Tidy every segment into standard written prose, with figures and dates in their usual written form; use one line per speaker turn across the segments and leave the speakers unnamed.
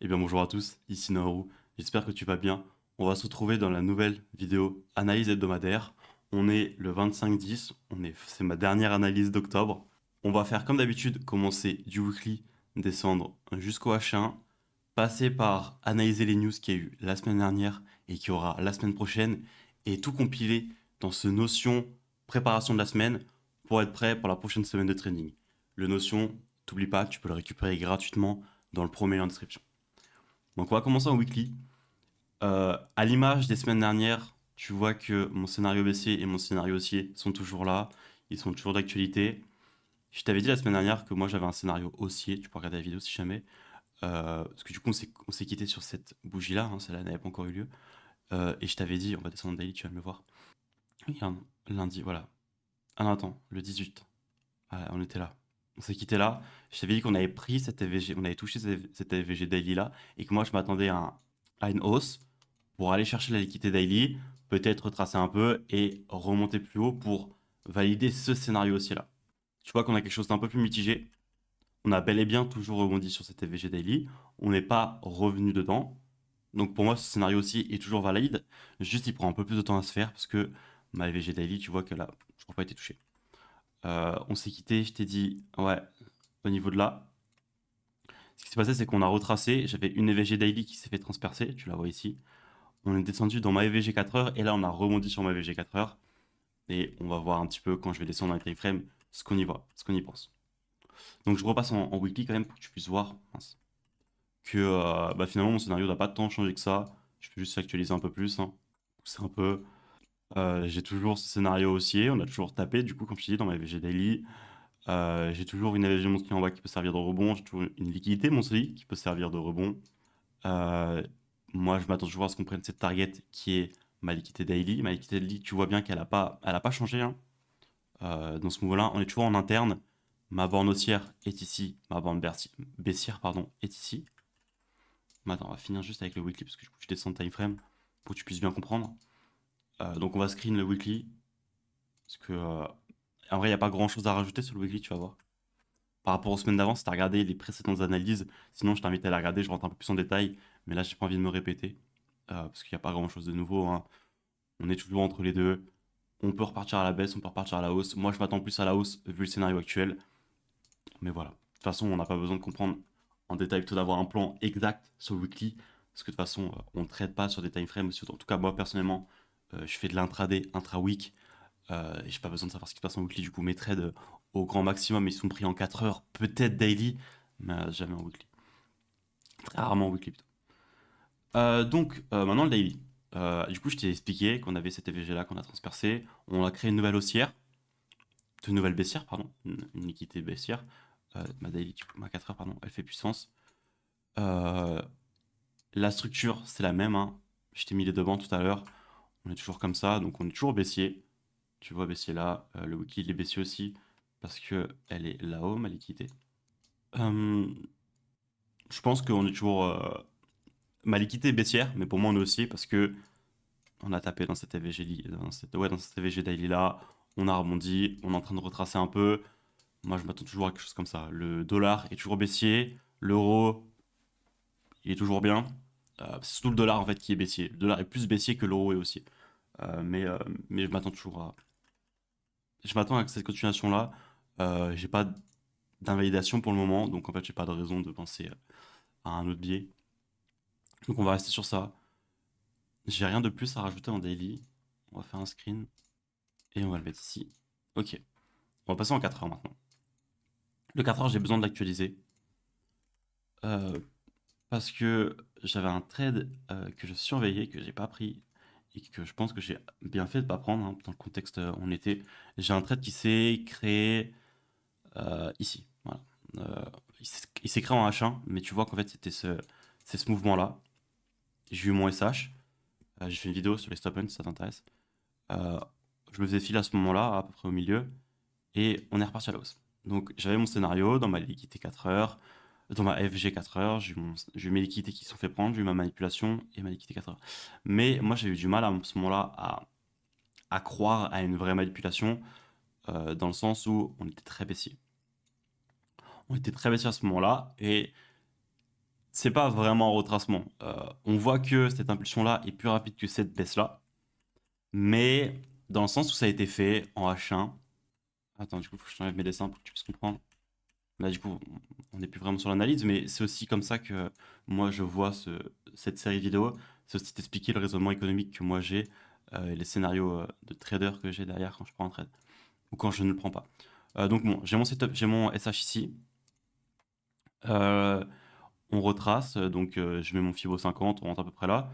Eh bien bonjour à tous, ici Naoru, j'espère que tu vas bien. On va se retrouver dans la nouvelle vidéo analyse hebdomadaire. On est le 25-10, c'est ma dernière analyse d'octobre. On va faire comme d'habitude, commencer du weekly, descendre jusqu'au H1, passer par analyser les news qu'il y a eu la semaine dernière et qu'il y aura la semaine prochaine, et tout compiler dans ce Notion préparation de la semaine pour être prêt pour la prochaine semaine de training. Le Notion, t'oublie pas, tu peux le récupérer gratuitement dans le premier lien en description. Donc on va commencer en weekly. À l'image des semaines dernières, tu vois que mon scénario baissier et mon scénario haussier sont toujours là. Ils sont toujours d'actualité. Je t'avais dit la semaine dernière que moi j'avais un scénario haussier. Tu peux regarder la vidéo si jamais. Parce que du coup on s'est quitté sur cette bougie-là. Hein, celle-là n'avait pas encore eu lieu. Et je t'avais dit, on va descendre daily, tu vas me le voir. Regarde, lundi, voilà. Ah non, attends, le 18. Voilà, on était là. On s'est quitté là. Je t'avais dit qu'on avait pris cette EVG, on avait touché cette EVG daily là. Et que moi je m'attendais à une hausse pour aller chercher la liquidité daily, peut-être retracer un peu et remonter plus haut pour valider ce scénario aussi là. Tu vois qu'on a quelque chose d'un peu plus mitigé. On a bel et bien toujours rebondi sur cette EVG daily. On n'est pas revenu dedans. Donc pour moi, ce scénario aussi est toujours valide. Juste, il prend un peu plus de temps à se faire parce que ma EVG daily, tu vois qu'elle a toujours pas été touchée. On s'est quitté, je t'ai dit, ouais, au niveau de là. Ce qui s'est passé, c'est qu'on a retracé. J'avais une EVG daily qui s'est fait transpercer, tu la vois ici. On est descendu dans ma EVG 4 heures et là on a rebondi sur ma EVG 4 heures et on va voir un petit peu quand je vais descendre dans les time frame ce qu'on y voit, ce qu'on y pense. Donc je repasse en weekly quand même pour que tu puisses voir que bah, finalement mon scénario n'a pas tant changé que ça. Je peux juste actualiser un peu plus. Hein. C'est un peu. J'ai toujours ce scénario haussier, on a toujours tapé du coup comme je te dis dans ma EVG daily. J'ai toujours une EVG monthly en bas qui peut servir de rebond, j'ai toujours une liquidité monthly qui peut servir de rebond. Euh, Moi, je m'attends toujours à ce qu'on prenne cette target qui est ma liquidité daily. Ma liquidité daily, tu vois bien qu'elle a pas changé. Hein. Dans ce mouvement-là, on est toujours en interne. Ma borne haussière est ici, ma borne baissière pardon, est ici. Mais attends, on va finir juste avec le weekly parce que du coup, je descends de time frame pour que tu puisses bien comprendre. Donc, on va screen le weekly parce que en vrai, il n'y a pas grand-chose à rajouter sur le weekly, tu vas voir. Par rapport aux semaines d'avant, si tu as regardé les précédentes analyses, sinon je t'invite à les regarder, je rentre un peu plus en détail, mais là j'ai pas envie de me répéter, parce qu'il n'y a pas grand chose de nouveau. Hein. On est toujours entre les deux. On peut repartir à la baisse, on peut repartir à la hausse. Moi je m'attends plus à la hausse vu le scénario actuel, mais voilà. De toute façon, on n'a pas besoin de comprendre en détail, plutôt d'avoir un plan exact sur le weekly, parce que de toute façon, on ne traite pas sur des time frames. En tout cas, moi personnellement, je fais de l'intraday, intra-week, et j'ai pas besoin de savoir ce qui se passe en weekly. Du coup, mes trades au grand maximum, ils sont pris en 4 heures, peut-être daily, mais jamais en weekly. Très rarement en weekly plutôt. Donc, maintenant le daily. Du coup, je t'ai expliqué qu'on avait cette EVG là qu'on a transpercé. On a créé une nouvelle haussière, une nouvelle baissière, pardon, une liquidité baissière. Ma daily, du coup, ma 4 heures, pardon, elle fait puissance. Euh, la structure, c'est la même. Hein. Je t'ai mis les deux bancs tout à l'heure. On est toujours comme ça, donc on est toujours baissier. Tu vois, baissier là. Le weekly, il est baissier aussi parce que elle est là-haut, ma liquidité. Euh, je pense qu'on est toujours. Ma liquidité est baissière, mais pour moi, on est aussi parce que on a tapé dans cette EVG, dans cette EVG daily là. On a rebondi, on est en train de retracer un peu. Moi, je m'attends toujours à quelque chose comme ça. Le dollar est toujours baissier, l'euro, il est toujours bien. C'est surtout le dollar en fait qui est baissier. Le dollar est plus baissier que l'euro est haussier. Mais je m'attends toujours à. Je m'attends à cette continuation-là. J'ai pas d'invalidation pour le moment, donc en fait, j'ai pas de raison de penser à un autre biais. Donc on va rester sur ça. J'ai rien de plus à rajouter en daily. On va faire un screen et on va le mettre ici. Ok. On va passer en 4 heures maintenant. Le 4 heures, j'ai besoin de l'actualiser. euh, Parce que j'avais un trade que je surveillais, que j'ai pas pris et que je pense que j'ai bien fait de pas prendre hein, dans le contexte où on était. J'ai un trade qui s'est créé ici. Voilà. Euh, il s'est créé en H1, mais tu vois qu'en fait c'est ce mouvement-là. J'ai eu mon SH. J'ai fait une vidéo sur les stop si ça t'intéresse. Euh, je me faisais fil à ce moment-là, à peu près au milieu, et on est reparti à la hausse. Donc j'avais mon scénario dans ma liquidité 4 heures, dans ma FG 4 heures, j'ai eu mes liquidités qui se sont fait prendre, j'ai eu ma manipulation et ma liquidité 4 heures. Mais moi j'ai eu du mal à ce moment-là à croire à une vraie manipulation, dans le sens où on était très baissier. On était très baissier à ce moment-là, et c'est pas vraiment un retracement. On voit que cette impulsion-là est plus rapide que cette baisse-là, mais dans le sens où ça a été fait en H1. Attends, du coup, faut que je t'enlève mes dessins pour que tu puisses comprendre. Là, du coup, on n'est plus vraiment sur l'analyse, mais c'est aussi comme ça que moi je vois cette série vidéo. C'est aussi t'expliquer le raisonnement économique que moi j'ai et les scénarios de trader que j'ai derrière quand je prends un trade ou quand je ne le prends pas. Donc bon, j'ai mon setup, j'ai mon SH ici. Euh, on retrace, donc je mets mon Fibo 50, on rentre à peu près là,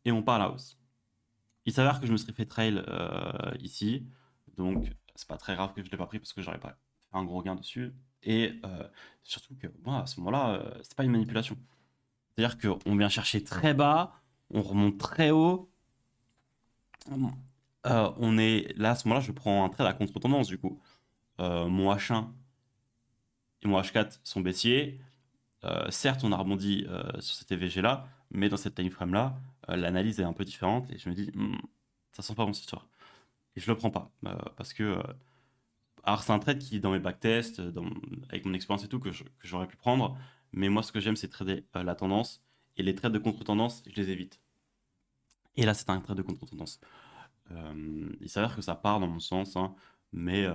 et on part à la hausse. Il s'avère que je me serais fait trail ici, donc c'est pas très grave que je l'ai pas pris parce que j'aurais pas fait un gros gain dessus. Et surtout que moi, à ce moment-là, c'est pas une manipulation. C'est-à-dire qu'on vient chercher très bas, on remonte très haut. On est là, à ce moment-là, je prends un trade à contre-tendance du coup. Mon H1 et mon H4 sont baissiers. Certes, on a rebondi sur cet EVG-là, mais dans cette time frame-là, l'analyse est un peu différente et je me dis, ça sent pas bon cette histoire. Et je le prends pas parce que alors c'est un trade qui dans mes backtests, avec mon expérience et tout que j'aurais pu prendre, mais moi ce que j'aime c'est trader la tendance et les trades de contre-tendance, je les évite. Et là c'est un trade de contre-tendance. Il s'avère que ça part dans mon sens, hein, mais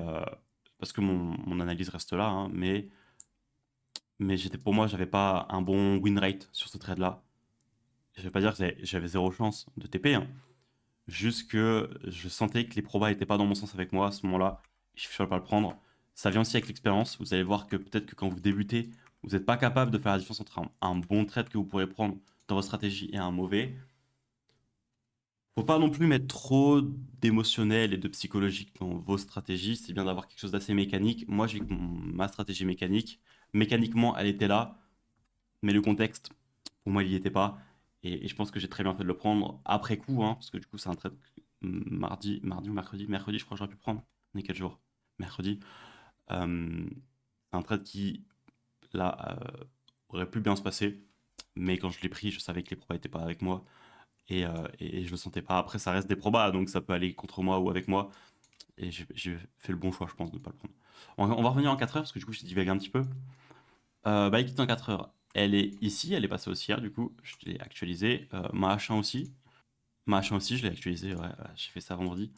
parce que mon analyse reste là, hein, mais pour moi j'avais pas un bon win rate sur ce trade-là. Je vais pas dire que j'avais zéro chance de TP, hein. Juste que je sentais que les probas étaient pas dans mon sens avec moi à ce moment-là. Je ne vais pas le prendre. Ça vient aussi avec l'expérience. Vous allez voir que peut-être que quand vous débutez, vous n'êtes pas capable de faire la différence entre un bon trade que vous pourrez prendre dans votre stratégie et un mauvais. Faut pas non plus mettre trop d'émotionnel et de psychologique dans vos stratégies. C'est bien d'avoir quelque chose d'assez mécanique. Moi, j'ai ma stratégie mécanique. Mécaniquement, elle était là, mais le contexte, pour moi, il n'y était pas. Et je pense que j'ai très bien fait de le prendre après coup, hein, parce que du coup, c'est un trade mardi ou mercredi. Mercredi, je crois que j'aurais pu le prendre. On est quel jour? Mercredi. C'est un trade qui, là, aurait pu bien se passer. Mais quand je l'ai pris, je savais que les probas n'étaient pas avec moi. Et je le sentais pas. Après, ça reste des probas, donc ça peut aller contre moi ou avec moi. Et j'ai fait le bon choix, je pense, de ne pas le prendre. On va revenir en 4 heures, parce que du coup, je divague un petit peu. Bike en 4 heures, elle est ici, elle est passée haussière, du coup, je l'ai actualisée. Ma H1 aussi. Ma H1 aussi, je l'ai actualisé, ouais, j'ai fait ça vendredi.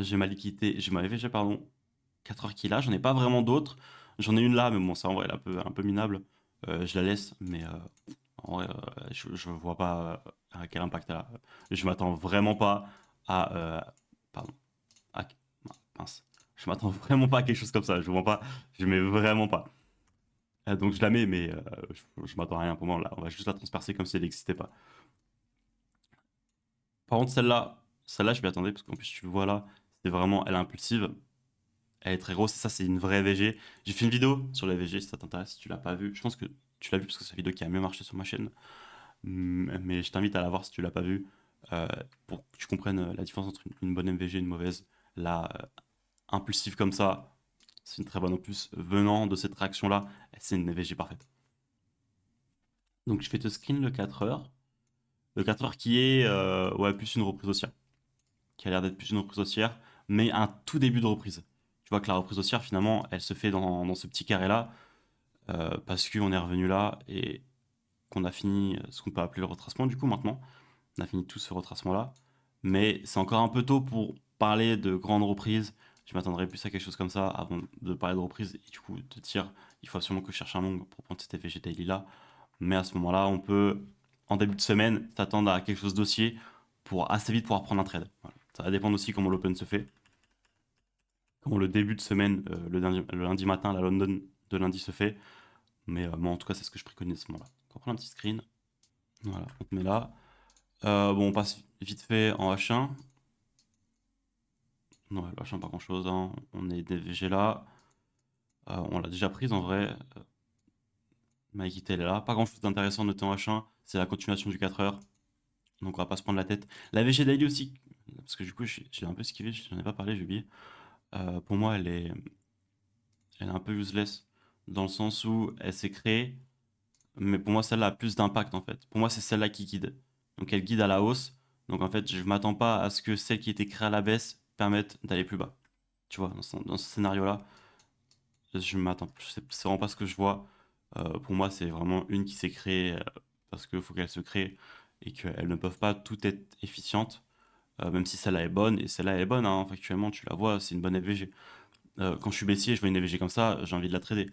J'ai ma liquidité, j'ai ma VG, pardon, 4 heures qui est là, j'en ai pas vraiment d'autres. J'en ai une là, mais bon, ça en vrai, elle est un peu minable. Je la laisse, mais en vrai, je vois pas à quel impact elle a. Je m'attends vraiment pas à. Pardon. À, mince. Je m'attends vraiment pas à quelque chose comme ça. Je vois pas. Je mets vraiment pas. Donc je la mets, mais je m'attends à rien pour moi. Là, on va juste la transpercer comme si elle n'existait pas. Par contre, celle-là, je m'y attendais parce qu'en plus, tu le vois là, c'est vraiment, elle est impulsive. Elle est très grosse, et ça, c'est une vraie VG. J'ai fait une vidéo sur la VG si ça t'intéresse, si tu l'as pas vue. Je pense que tu l'as vu parce que c'est la vidéo qui a mieux marché sur ma chaîne. Mais je t'invite à la voir si tu l'as pas vue pour que tu comprennes la différence entre une bonne MVG et une mauvaise. Là, impulsive comme ça, c'est une très bonne en plus. Venant de cette réaction-là, c'est une MVG parfaite. Donc, je fais te screen le 4 heures. Le 4 heures qui est ouais, plus une reprise haussière. Qui a l'air d'être plus une reprise haussière, mais un tout début de reprise. Tu vois que la reprise haussière, finalement, elle se fait dans ce petit carré-là, parce qu'on est revenu là et qu'on a fini ce qu'on peut appeler le retracement, du coup, maintenant. On a fini tout ce retracement-là. Mais c'est encore un peu tôt pour parler de grandes reprises. Je m'attendrais plus à quelque chose comme ça avant de parler de reprise et du coup de dire il faut absolument que je cherche un long pour prendre cet effet daily là. Mais à ce moment-là, on peut, en début de semaine, s'attendre à quelque chose d'haussier pour assez vite pouvoir prendre un trade. Voilà. Ça va dépendre aussi comment l'open se fait, comment le début de semaine, le lundi matin, la London de lundi se fait. Mais moi, en tout cas, c'est ce que je préconise à ce moment-là. On va prendre un petit screen. Voilà, on te met là. Bon, on passe vite fait en H1. Non, le H1, pas grand-chose, hein. On est DVG là. On l'a déjà prise en vrai. Ma équité, elle est là. Pas grand-chose d'intéressant de noter en H1. C'est la continuation du 4 heures. Donc on va pas se prendre la tête. La VG Daily aussi. Parce que du coup, j'ai un peu esquivé. J'en ai pas parlé, j'ai oublié. Pour moi, elle est un peu useless. Dans le sens où elle s'est créée. Mais pour moi, celle-là a plus d'impact en fait. Pour moi, c'est celle-là qui guide. Donc elle guide à la hausse. Donc en fait, je m'attends pas à ce que celle qui était créée à la baisse permette d'aller plus bas. Tu vois, dans ce scénario-là, je m'attends. C'est vraiment pas ce que je vois. Pour moi, c'est vraiment une qui s'est créée parce qu'il faut qu'elle se crée et qu'elles ne peuvent pas toutes être efficientes, même si celle-là est bonne, et celle-là elle est bonne, hein, factuellement, tu la vois, c'est une bonne FVG. Quand je suis baissier, je vois une FVG comme ça, j'ai envie de la trader.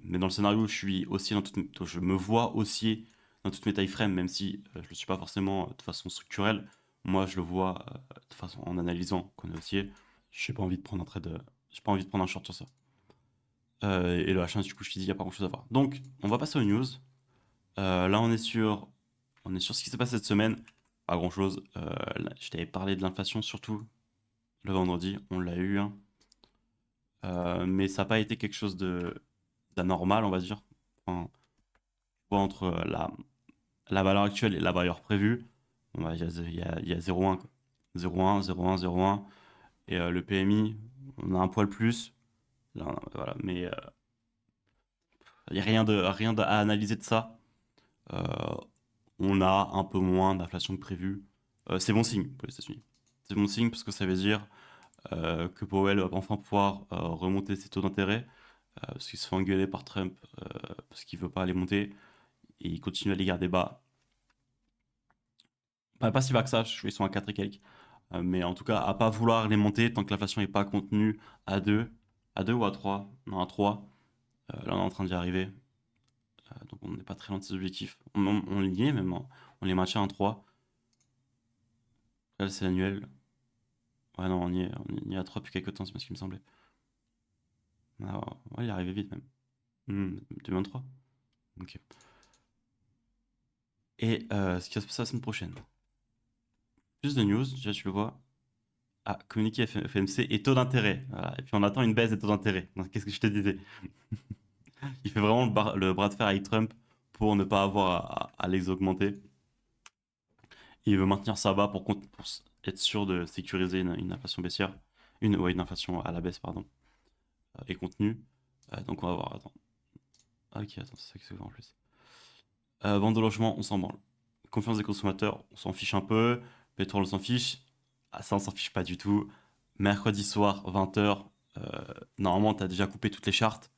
Mais dans le scénario où je suis haussier je me vois haussier dans toutes mes time frames, même si je le suis pas forcément de façon structurelle. Moi, je le vois de façon en analysant qu'on est haussier. J'ai pas envie de prendre un trade, j'ai pas envie de prendre un short sur ça. Et le H1, du coup, je te dis, il n'y a pas grand chose à voir. Donc, on va passer aux news. Là, on est sur ce qui s'est passé cette semaine. Pas grand chose. Je t'avais parlé de l'inflation, surtout le vendredi. On l'a eu, hein. Mais ça n'a pas été quelque chose d'anormal, on va dire. Enfin, entre la valeur actuelle et la valeur prévue, bon, bah, il y a 0,1, quoi. 0,1, 0,1, 0,1. Et le PMI, on a un poil plus. Là, voilà. Mais il n'y a à analyser de ça. Euh, on a un peu moins d'inflation que prévu. C'est bon signe pour les États-Unis. C'est bon signe parce que ça veut dire que Powell va enfin pouvoir remonter ses taux d'intérêt parce qu'il se fait engueuler par Trump parce qu'il veut pas les monter et il continue à les garder bas. Pas si bas que ça, ils sont à 4 et quelques. Mais en tout cas, à pas vouloir les monter tant que l'inflation n'est pas contenue à 2 ou à 3. Non, à 3. Là, on est en train d'y arriver. Donc, on n'est pas très loin de ces objectifs. On y est même, hein. On les maintient à 3. Là, c'est annuel. Ouais, non, on y est à 3 depuis quelques temps, c'est ce qui me semblait. Ah, ouais, il est arrivé vite même. 2023. Ok. Et ce qui va se passer la semaine prochaine. Plus de news, déjà tu le vois. Ah, communiqué FMC et taux d'intérêt. Voilà. Et puis on attend une baisse des taux d'intérêt. Donc, qu'est-ce que je te disais? Il fait vraiment le bras de fer avec Trump pour ne pas avoir à les augmenter. Et il veut maintenir ça bas pour être sûr de sécuriser une inflation baissière. Une inflation à la baisse, pardon. Et contenue. Donc on va voir. Attends. Ah, ok, attends, c'est ça que c'est en plus. Vente de logement, on s'en branle. Confiance des consommateurs, on s'en fiche un peu. Pétrole, on s'en fiche. Ah, ça, on s'en fiche pas du tout. Mercredi soir, 20h. Normalement, tu as déjà coupé toutes les chartes.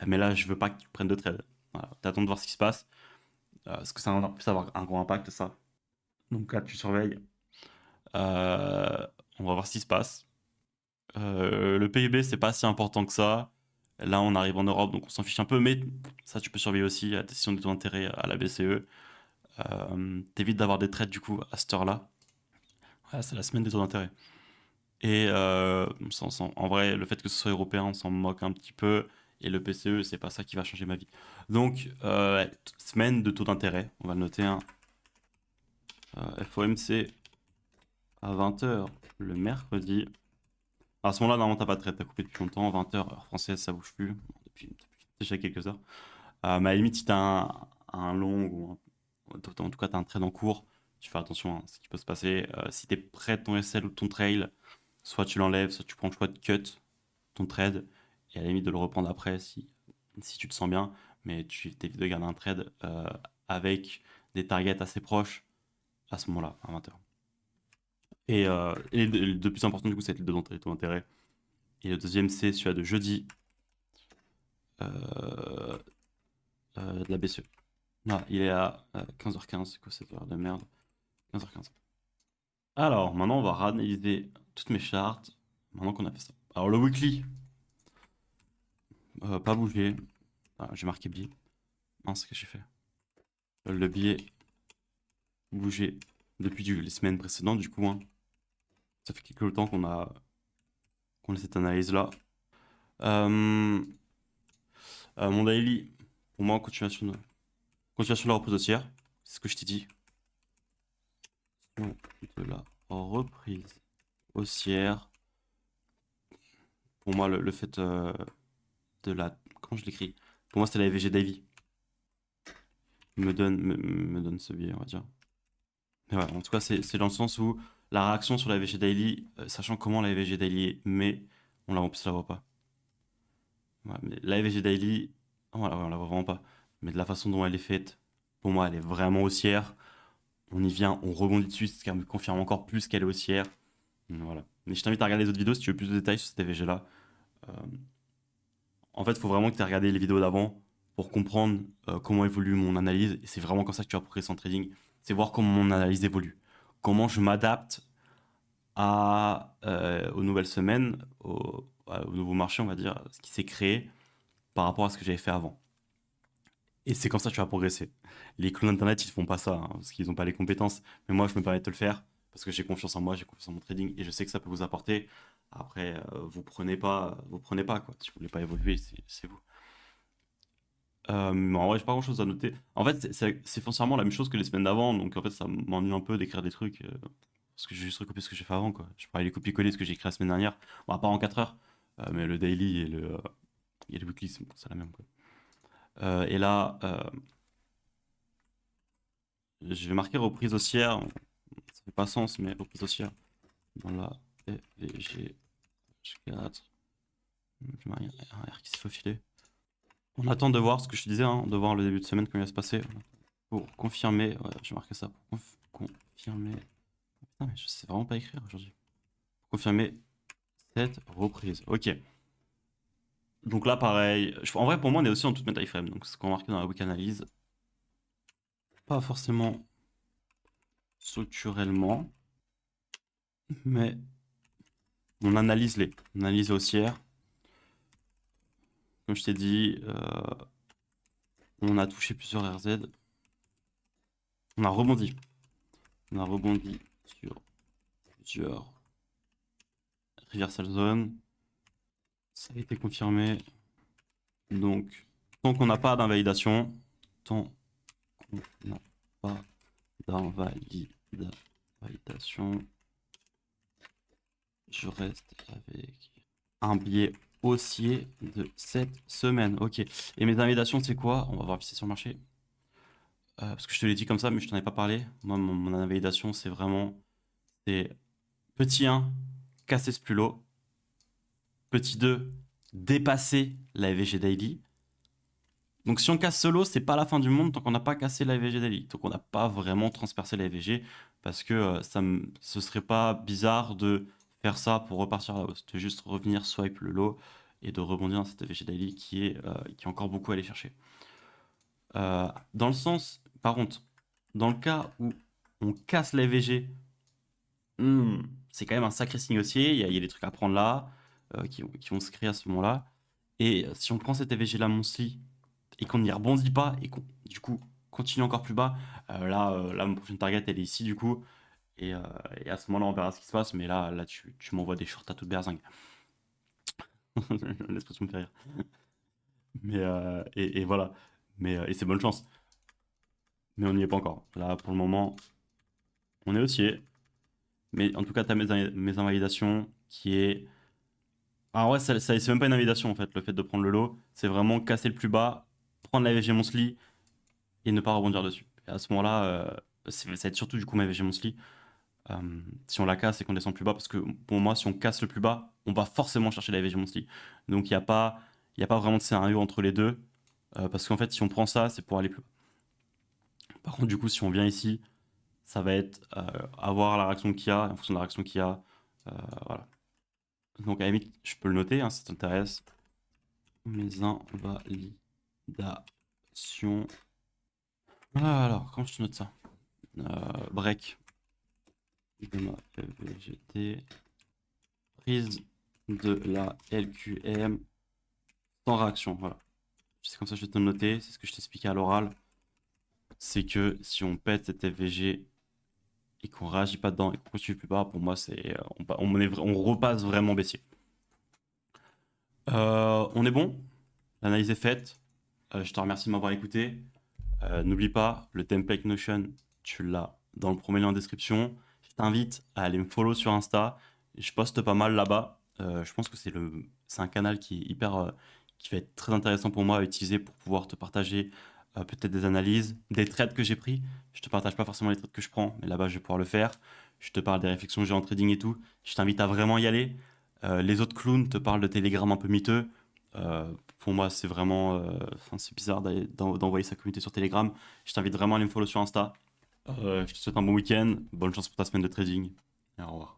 Mais là, je veux pas que tu prennes de trade. Voilà. T'attends de voir ce qui se passe. Parce que ça va plus avoir un gros impact, ça. Donc là, tu surveilles. Euh, on va voir ce qui se passe. Le PIB, c'est pas si important que ça. Là, on arrive en Europe, donc on s'en fiche un peu. Mais ça, tu peux surveiller aussi la décision des taux d'intérêt à la BCE. T'évites d'avoir des trades, du coup, à cette heure-là. Ouais, c'est la semaine des taux d'intérêt. Et en vrai, le fait que ce soit européen, on s'en moque un petit peu. Et le PCE, c'est pas ça qui va changer ma vie. Donc, ouais, semaine de taux d'intérêt. On va le noter, hein. FOMC à 20h le mercredi. À ce moment-là, normalement, t'as pas de trade. T'as coupé depuis longtemps. 20h, heure française, ça bouge plus. Depuis déjà quelques heures. Mais à la limite, si t'as un long ou en tout cas, t'as un trade en cours, tu fais attention à ce qui peut se passer. Si t'es près de ton SL ou de ton trail, soit tu l'enlèves, soit tu prends le choix de cut ton trade et à la limite de le reprendre après si tu te sens bien, mais tu t'évites de garder un trade avec des targets assez proches à ce moment-là, à 20h. Et le plus important, du coup, c'est le de ton intérêt. Et le deuxième, c'est celui de jeudi euh, de la BCE. Ah, il est à 15h15, c'est quoi cette heure de merde? 15h15. Alors, maintenant, on va réanalyser toutes mes charts, maintenant qu'on a fait ça. Alors, le weekly, pas bougé. Ah, j'ai marqué billet. Mince, ce que j'ai fait. Le billet bougé depuis les semaines précédentes, du coup, hein. Ça fait quelques temps qu'on a cette analyse-là. Euh, mon daily, pour moi, continuation de la reprise haussière. C'est ce que je t'ai dit. De la reprise haussière. Pour moi, le fait de la... Comment je l'écris? Pour moi, c'était la EVG Daily. Me donne ce biais, on va dire. Mais ouais, en tout cas, c'est dans le sens où la réaction sur la EVG Daily, sachant comment la EVG Daily est, mais en plus, on la voit pas. Ouais, mais la EVG Daily, voilà, ouais, on la voit vraiment pas. Mais de la façon dont elle est faite, pour moi, elle est vraiment haussière. On y vient, on rebondit dessus, ce qui me confirme encore plus qu'elle est haussière. Voilà. Mais je t'invite à regarder les autres vidéos si tu veux plus de détails sur cette EVG-là. En fait, il faut vraiment que tu aies regardé les vidéos d'avant pour comprendre comment évolue mon analyse. Et c'est vraiment comme ça que tu vas progresser en trading. C'est voir comment mon analyse évolue. Comment je m'adapte aux nouvelles semaines, au nouveau marché, on va dire, ce qui s'est créé par rapport à ce que j'avais fait avant. Et c'est comme ça que tu vas progresser. Les clowns d'internet, ils ne font pas ça, hein, parce qu'ils n'ont pas les compétences. Mais moi, je me permets de te le faire, parce que j'ai confiance en moi, j'ai confiance en mon trading, et je sais que ça peut vous apporter. Après, vous prenez pas, quoi. Si vous voulez pas évoluer, c'est vous. Mais en vrai, j'ai pas grand chose à noter. En fait, c'est foncièrement la même chose que les semaines d'avant, donc en fait, ça m'ennuie un peu d'écrire des trucs, parce que j'ai juste recopié ce que j'ai fait avant, quoi. Je pourrais aller copier-coller ce que j'ai écrit la semaine dernière, bon, à part en 4 heures, mais le daily et le weekly, c'est la même, quoi. Et là, je vais marquer reprise haussière, ça fait pas sens, mais reprise haussière dans la FVG H4, je mets un R qui s'est faufilé. On attend de voir ce que je te disais, hein, de voir le début de semaine, comment il va se passer. Pour confirmer, ouais, j'ai marqué ça, pour confirmer. Putain, mais je sais vraiment pas écrire aujourd'hui. Pour confirmer cette reprise. Ok. Donc là, pareil. En vrai, pour moi, on est aussi en toute time frame. Donc, ce qu'on a marqué dans la week analyse. Pas forcément structurellement, mais on analyse on analyse haussière. Comme je t'ai dit, on a touché plusieurs RZ. On a rebondi. On a rebondi sur plusieurs reversal zone. Ça a été confirmé. Donc, tant qu'on n'a pas d'invalidation, tant qu'on n'a pas d'invalidation, je reste avec un biais haussier de cette semaine. Ok. Et mes invalidations, c'est quoi? On va voir si c'est sur le marché. Parce que je te l'ai dit comme ça, mais je t'en ai pas parlé. Moi, mon invalidation, c'est petit 1, casser ce plus lot. Petit 2, dépasser la FVG Daily. Donc si on casse ce lot, c'est pas la fin du monde tant qu'on n'a pas cassé la FVG Daily. Donc on n'a pas vraiment transpercé la FVG parce que ce serait pas bizarre de faire ça pour repartir à la hausse. De juste revenir swipe le lot et de rebondir dans cette FVG Daily qui est encore beaucoup à aller chercher. Dans le sens, par contre, dans le cas où on casse la FVG, c'est quand même un sacré signe haussier. Il y a des trucs à prendre là qui vont se créer à ce moment-là. Et si on prend cette FVG là monthly et qu'on n'y rebondit pas et qu'on du coup continue encore plus bas, là mon prochaine target elle est ici du coup. Et à ce moment-là on verra ce qui se passe. Mais là tu m'envoies des shorts à toute berzingue. L'expression me fait rire. Mais et voilà. Mais et c'est bonne chance. Mais on n'y est pas encore. Là pour le moment on est haussier. Mais en tout cas, tu as mes invalidations qui est. Ah ouais, c'est même pas une invalidation en fait, le fait de prendre le lot. C'est vraiment casser le plus bas, prendre la VG Monthly et ne pas rebondir dessus. Et à ce moment-là, ça va être surtout du coup ma VG Monthly. Si on la casse et qu'on descend plus bas, parce que pour moi, si on casse le plus bas, on va forcément chercher la VG Monthly. Donc il y a pas vraiment de scénario entre les deux. Parce qu'en fait, si on prend ça, c'est pour aller plus bas. Par contre, du coup, si on vient ici, ça va être avoir la réaction qu'il y a, en fonction de la réaction qu'il y a. Voilà. Donc à la limite, je peux le noter hein, si ça t'intéresse. Mes invalidations. Alors, comment je te note ça? Break de ma VGT. Prise de la LQM sans réaction. Voilà. C'est comme ça que je vais te le noter. C'est ce que je t'expliquais à l'oral. C'est que si on pète cette FVG et qu'on réagit pas dedans et qu'on continue plus bas, pour moi, on repasse vraiment baissier. On est bon. L'analyse est faite. Je te remercie de m'avoir écouté. N'oublie pas, le template Notion, tu l'as dans le premier lien en description. Je t'invite à aller me follow sur Insta. Je poste pas mal là-bas. Je pense que c'est un canal qui est qui va être très intéressant pour moi à utiliser pour pouvoir te partager peut-être des analyses, des trades que j'ai pris. Je te partage pas forcément les trades que je prends, mais là-bas je vais pouvoir le faire. Je te parle des réflexions que j'ai en trading et tout. Je t'invite à vraiment y aller. Les autres clowns te parlent de Telegram un peu miteux. Pour moi, c'est vraiment. C'est bizarre d'envoyer sa communauté sur Telegram. Je t'invite vraiment à aller me follow sur Insta. Je te souhaite un bon week-end. Bonne chance pour ta semaine de trading. Et au revoir.